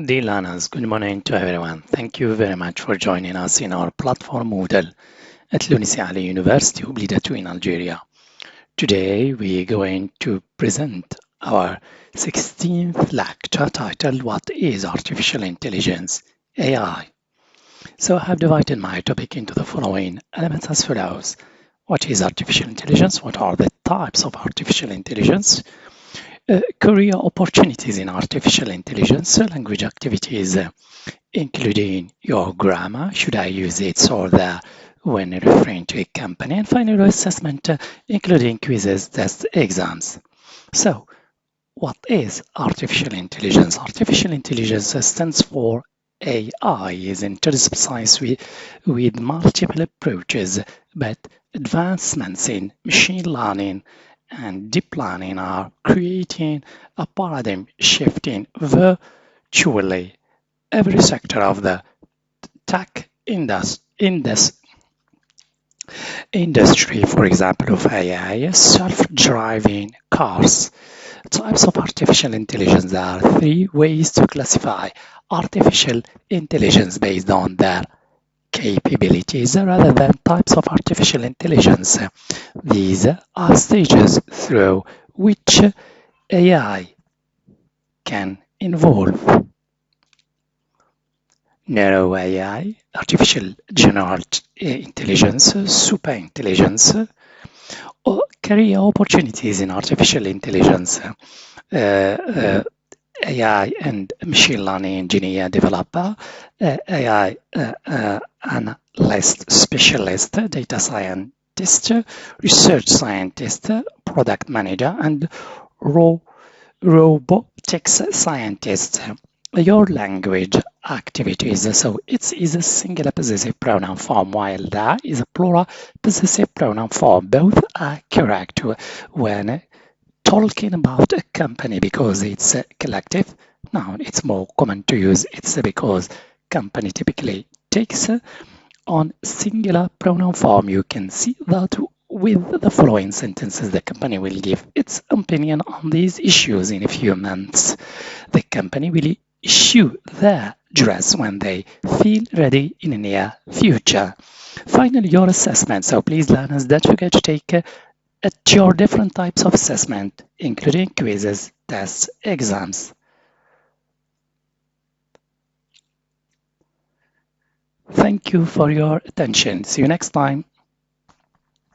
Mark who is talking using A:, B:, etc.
A: Dear learners, good morning to everyone. Thank you very much for joining us in our platform model at l'Université University وبلدته in Algeria. Today we're going to present our 16th lecture titled What is Artificial Intelligence? AI. So I have divided my topic into the following elements as follows. What is artificial intelligence? What are the types of artificial intelligence? Career opportunities in artificial intelligence, language activities, including your grammar, should I use it or the when referring to a company, and final assessment, including quizzes, tests, exams. So, what is artificial intelligence? Artificial intelligence stands for AI, is intelligent science with multiple approaches, but advancements in machine learning and deep learning are creating a paradigm shift in virtually every sector of the tech industry. For example, of AI, self-driving cars. Types of artificial intelligence. There are three ways to classify artificial intelligence based on their capabilities rather than types of artificial intelligence. These are stages through which AI can evolve. Narrow AI, artificial general intelligence, super intelligence, or career opportunities in artificial intelligence. AI and machine learning engineer developer, AI analyst specialist, data scientist, research scientist, product manager, and robotics scientist. Your language activities. So it is a singular possessive pronoun form, while there is a plural possessive pronoun form. Both are correct when talking about a company because it's a collective noun. It's more common to use it's because company typically takes on singular pronoun form. You can see that with the following sentences. The company will give its opinion on these issues in a few months. The company will issue their dress when they feel ready in the near future. Finally, your assessment. So please, learners, don't forget to take at your different types of assessment, including quizzes, tests, exams. Thank you for your attention. See you next time.